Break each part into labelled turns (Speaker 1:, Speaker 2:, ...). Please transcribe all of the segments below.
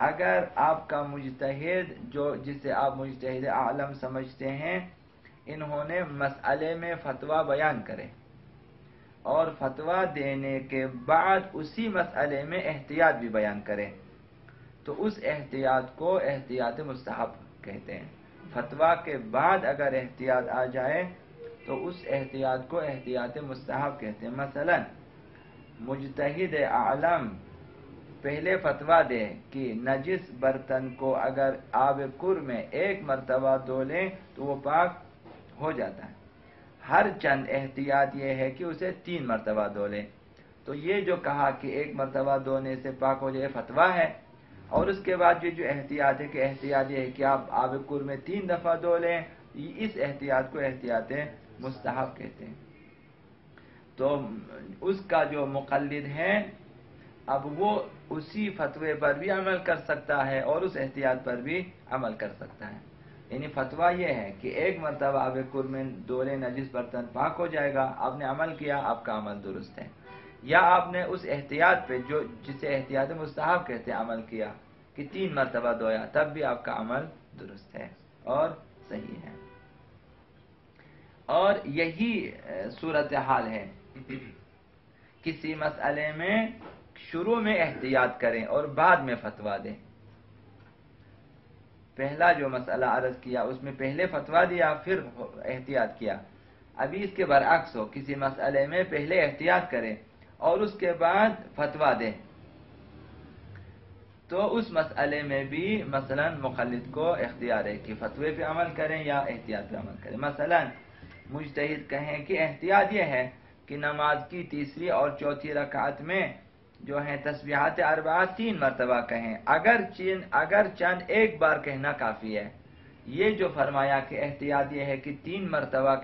Speaker 1: اگر آپ کا مجتہد جسے آپ مجتہد عالم سمجھتے ہیں، انہوں نے مسئلے میں فتویٰ بیان کرے اور فتویٰ دینے کے بعد اسی مسئلے میں احتیاط بھی بیان کرے، تو اس احتیاط کو احتیاط مستحب کہتے ہیں۔ فتویٰ کے بعد اگر احتیاط آ جائے تو اس احتیاط کو احتیاط مستحب کہتے ہیں۔ مثلا مجتہد عالم پہلے فتویٰ دے کہ نجس برتن کو اگر آب کر میں ایک مرتبہ دھو لیں تو وہ پاک ہو جاتا ہے، ہر چند احتیاط یہ ہے کہ اسے 3 مرتبہ دھو لیں۔ تو یہ جو کہا کہ ایک مرتبہ دھونے سے پاک ہو جائے فتویٰ ہے، اور اس کے بعد یہ جو احتیاط ہے کہ احتیاط یہ ہے کہ آپ آب کر میں 3 دفعہ دھو لیں، اس احتیاط کو احتیاط مستحب کہتے ہیں۔ تو اس کا جو مقلد ہے اب وہ اسی فتوے پر بھی عمل کر سکتا ہے اور اس احتیاط پر بھی عمل کر سکتا ہے۔ یعنی فتویٰ یہ ہے کہ ایک مرتبہ آب کر میں دھو لیں نجس برتن پاک ہو جائے گا، آپ نے عمل کیا، آپ کا عمل درست ہے۔ یا آپ نے اس احتیاط پہ جسے احتیاط مستحب کہتے ہیں عمل کیا کہ 3 مرتبہ دھویا، تب بھی آپ کا عمل درست ہے اور صحیح ہے۔ اور یہی صورتحال ہے، کسی مسئلے میں شروع میں احتیاط کریں اور بعد میں فتویٰ دیں۔ پہلا جو مسئلہ عرض کیا اس میں پہلے فتویٰ دیا پھر احتیاط کیا، ابھی اس کے برعکس ہو، کسی مسئلے میں پہلے احتیاط کریں اور اس کے بعد فتویٰ دیں، تو اس مسئلے میں بھی مثلا مقلد کو اختیار ہے کہ فتوے پہ عمل کریں یا احتیاط پہ عمل کریں۔ مثلا مجتہد کہیں کہ احتیاط یہ ہے کہ نماز کی تیسری اور چوتھی رکعت میں جو ہیں تسبیحات اربعہ 3 مرتبہ کہیں، اگر چند ایک بار کہنا کافی ہے۔ یہ جو فرمایا کہ احتیاط یہ ہے کہ 3 مرتبہ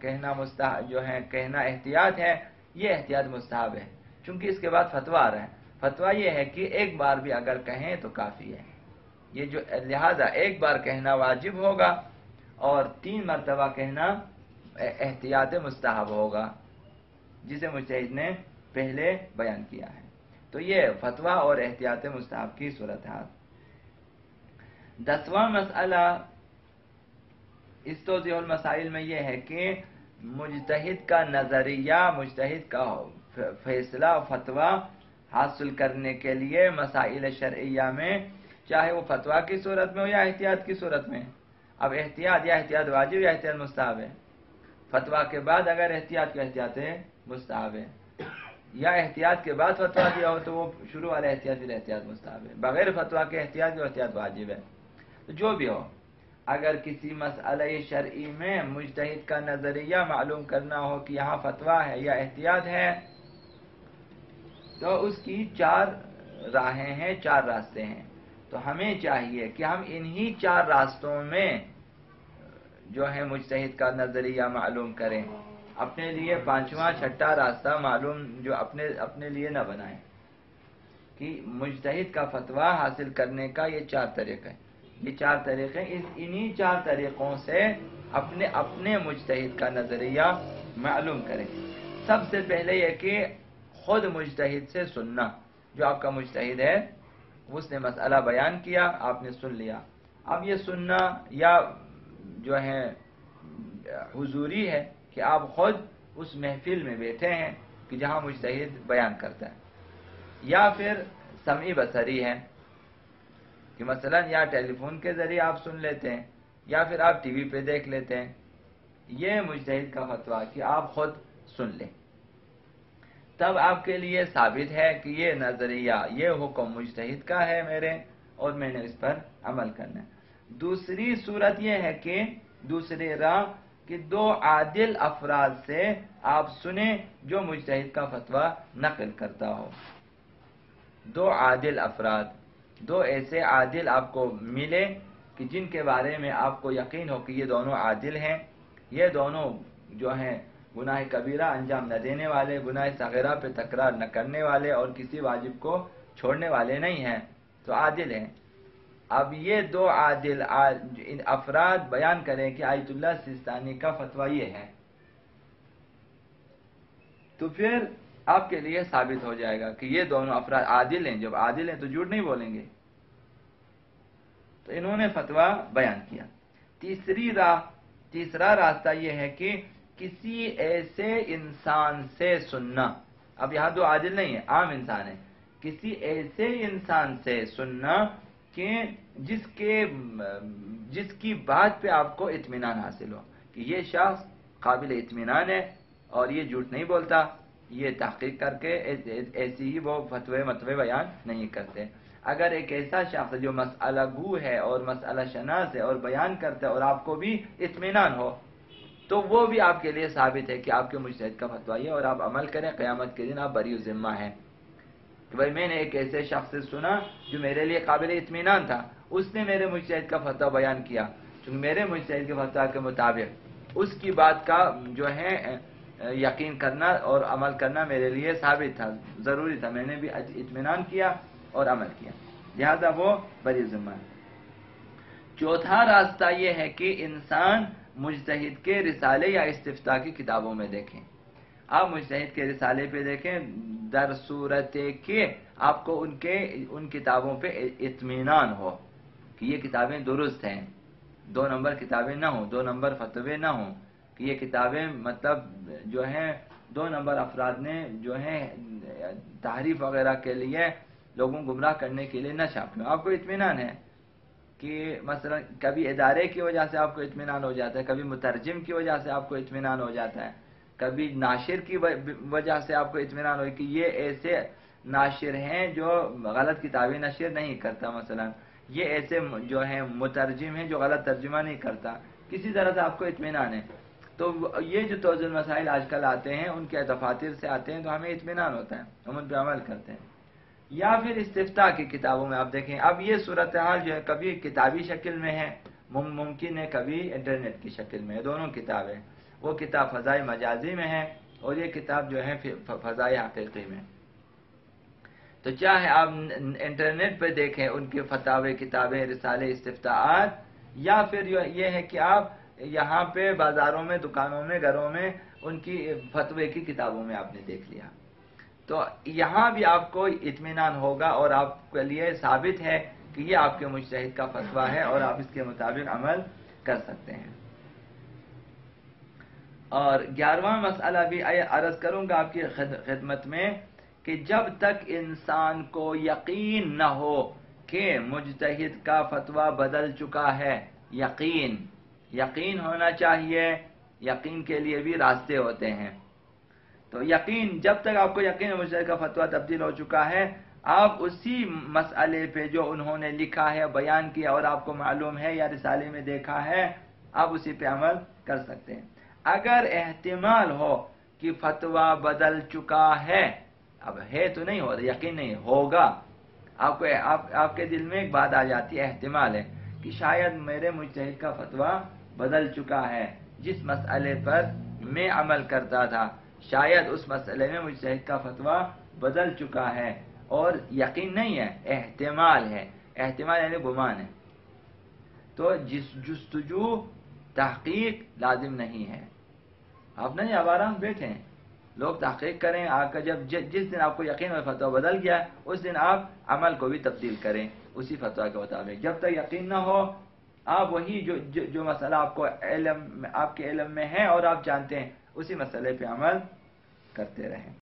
Speaker 1: کہنا مستحب جو ہے کہنا احتیاط ہے، یہ احتیاط مستحب ہے، چونکہ اس کے بعد فتویٰ آ رہا ہے۔ فتویٰ یہ ہے کہ ایک بار بھی اگر کہیں تو کافی ہے، یہ جو لہذا ایک بار کہنا واجب ہوگا اور 3 مرتبہ کہنا احتیاط مستحب ہوگا، جسے مجتہد نے پہلے بیان کیا ہے۔ تو یہ فتویٰ اور احتیاط مستحب کی صورتحال۔ 10واں مسئلہ اس توضیح المسائل میں یہ ہے کہ مجتہد کا نظریہ، مجتہد کا فیصلہ فتویٰ حاصل کرنے کے لیے مسائل شرعیہ میں، چاہے وہ فتویٰ کی صورت میں ہو یا احتیاط کی صورت میں، اب احتیاط یا احتیاط واجب یا احتیاط مستحب ہے۔ فتویٰ کے بعد اگر احتیاط کا احتیاط مستحب ہے، یا احتیاط کے بعد فتویٰ دیا ہو تو وہ شروع والا احتیاط بھی احتیاط مستحب ہے، بغیر فتویٰ کے احتیاط جو احتیاط واجب ہے۔ تو جو بھی ہو، اگر کسی مسئلہ شرعی میں مجتہد کا نظریہ معلوم کرنا ہو کہ یہاں فتویٰ ہے یا احتیاط ہے، تو اس کی 4 راہیں ہیں، 4 راستے ہیں۔ تو ہمیں چاہیے کہ ہم انہی 4 راستوں میں جو ہے مجتہد کا نظریہ معلوم کریں، اپنے لیے 5واں 6واں راستہ معلوم جو اپنے لیے نہ بنائیں، کہ مجتہد کا فتویٰ حاصل کرنے کا یہ 4 طریقے، یہ 4 طریقے، انہی 4 طریقوں سے اپنے مجتہد کا نظریہ معلوم کریں۔ سب سے پہلے یہ کہ خود مجتہد سے سننا، جو آپ کا مجتہد ہے اس نے مسئلہ بیان کیا، آپ نے سن لیا، اب یہ سننا یا جو ہے حضوری ہے کہ آپ خود اس محفل میں بیٹھے ہیں کہ جہاں مجتہد بیان کرتا ہے، یا پھر سمعی بصری ہے کہ مثلا یا ٹیلی فون کے ذریعے آپ سن لیتے ہیں یا پھر آپ ٹی وی پہ دیکھ لیتے ہیں، یہ مجتہد کا فتویٰ کہ آپ خود سن لیں، تب آپ کے لیے ثابت ہے کہ یہ نظریہ، یہ حکم مجتہد کا ہے میرے، اور میں نے اس پر عمل کرنا ہے۔ دوسری صورت یہ ہے کہ دوسری راہ کہ 2 عادل افراد سے آپ سنیں جو مجتہد کا فتویٰ نقل کرتا ہو۔ 2 عادل افراد، 2 ایسے عادل آپ کو ملے کہ جن کے بارے میں آپ کو یقین ہو کہ یہ دونوں عادل ہیں، یہ دونوں جو ہیں گناہ کبیرہ انجام نہ دینے والے، گناہ صغیرہ پہ تکرار نہ کرنے والے اور کسی واجب کو چھوڑنے والے نہیں ہیں، تو عادل ہیں۔ اب یہ 2 عادل افراد بیان کریں کہ آیت اللہ سیستانی کا فتویٰ یہ ہے، تو پھر آپ کے لیے ثابت ہو جائے گا کہ یہ دونوں افراد عادل ہیں۔ جب عادل ہیں تو جھوٹ نہیں بولیں گے، تو انہوں نے فتویٰ بیان کیا۔ تیسرا راستہ یہ ہے کہ کسی ایسے انسان سے سننا، اب یہاں دو عادل نہیں ہے، عام انسان ہے، کسی ایسے انسان سے سننا کہ جس کی بات پہ آپ کو اطمینان حاصل ہو کہ یہ شخص قابل اطمینان ہے اور یہ جھوٹ نہیں بولتا، یہ تحقیق کر کے ایسی ہی وہ فتوے بیان نہیں کرتے۔ اگر ایک ایسا شخص جو مسئلہ گو ہے اور مسئلہ شناس ہے اور بیان کرتا ہے اور آپ کو بھی اطمینان ہو، تو وہ بھی آپ کے لیے ثابت ہے کہ آپ کے مجتہد کا فتویٰ ہے اور آپ عمل کریں، قیامت کے دن آپ بری ذمہ ہیں کہ بھائی میں نے ایک ایسے شخص سے سنا جو میرے لیے قابل اطمینان تھا، اس نے میرے مجتہد کا فتویٰ بیان کیا، چونکہ میرے مجتہد کے فتویٰ کے مطابق اس کی بات کا جو ہے یقین کرنا اور عمل کرنا میرے لیے ثابت تھا، ضروری تھا، میں نے بھی اطمینان کیا اور عمل کیا، لہذا وہ بری ذمہ ہے۔ چوتھا راستہ یہ ہے کہ انسان مجتہد کے رسالے یا استفتاء کی کتابوں میں دیکھیں۔ آپ مجتہد کے رسالے پہ دیکھیں، در صورت کہ آپ کو ان کتابوں پہ اطمینان ہو کہ یہ کتابیں درست ہیں، 2 نمبر کتابیں نہ ہوں، 2 نمبر فتوے نہ ہوں، کہ یہ کتابیں مطلب جو ہیں 2 نمبر افراد نے جو ہیں تحریف وغیرہ کے لیے لوگوں گمراہ کرنے کے لیے نہ چھاپیں۔ آپ کو اطمینان ہے کہ مثلا کبھی ادارے کی وجہ سے آپ کو اطمینان ہو جاتا ہے، کبھی مترجم کی وجہ سے آپ کو اطمینان ہو جاتا ہے، کبھی ناشر کی وجہ سے آپ کو اطمینان ہو کہ یہ ایسے ناشر ہیں جو غلط کتابیں نشر نہیں کرتا، مثلا یہ ایسے جو ہیں مترجم ہیں جو غلط ترجمہ نہیں کرتا، کسی طرح سے آپ کو اطمینان ہے۔ تو یہ جو توضیح المسائل آج کل آتے ہیں ان کے دفاتر سے آتے ہیں تو ہمیں اطمینان ہوتا ہے، ہم ان پہ عمل کرتے ہیں۔ یا پھر استفتاء کی کتابوں میں آپ دیکھیں، اب یہ صورتحال جو ہے کبھی کتابی شکل میں ہے، ممکن ہے کبھی انٹرنیٹ کی شکل میں ہے، دونوں کتابیں، وہ کتاب فضائے مجازی میں ہے اور یہ کتاب جو ہے فضائے حقیقی میں۔ تو چاہے آپ انٹرنیٹ پہ دیکھیں ان کے فتاوے، کتابیں، رسالے، استفتاءات، یا پھر یہ ہے کہ آپ یہاں پہ بازاروں میں، دکانوں میں، گھروں میں ان کی فتوے کی کتابوں میں آپ نے دیکھ لیا، تو یہاں بھی آپ کو اطمینان ہوگا اور آپ کے لیے ثابت ہے کہ یہ آپ کے مجتہد کا فتویٰ ہے اور آپ اس کے مطابق عمل کر سکتے ہیں۔ اور 11واں مسئلہ بھی عرض کروں گا آپ کی خدمت میں کہ جب تک انسان کو یقین نہ ہو کہ مجتہد کا فتویٰ بدل چکا ہے، یقین ہونا چاہیے، یقین کے لیے بھی راستے ہوتے ہیں، تو یقین، جب تک آپ کو یقین ہے مجتہد کا فتویٰ تبدیل ہو چکا ہے، آپ اسی مسئلے پہ جو انہوں نے لکھا ہے، بیان کیا اور آپ کو معلوم ہے یا رسالے میں دیکھا ہے، آپ اسی پہ عمل کر سکتے ہیں۔ اگر احتمال ہو کہ فتویٰ بدل چکا ہے، اب ہے تو نہیں ہو، یقین نہیں ہوگا، آپ کے دل میں ایک بات آ جاتی ہے، احتمال ہے کہ شاید میرے مجتہد کا فتویٰ بدل چکا ہے، جس مسئلے پر میں عمل کرتا تھا شاید اس مسئلے میں مجتہد کا فتویٰ بدل چکا ہے، اور یقین نہیں ہے، احتمال ہے، احتمال یعنی گمان ہے، تو جستجو تحقیق لازم نہیں ہے۔ آپ نہیں اب آرام بیٹھے ہیں، لوگ تحقیق کریں، جس دن آپ کو یقین اور فتویٰ بدل گیا اس دن آپ عمل کو بھی تبدیل کریں اسی فتویٰ کے مطابق۔ جب تک یقین نہ ہو، آپ وہی جو مسئلہ آپ کے علم میں ہے اور آپ جانتے ہیں، اسی مسئلے پہ عمل کرتے رہیں۔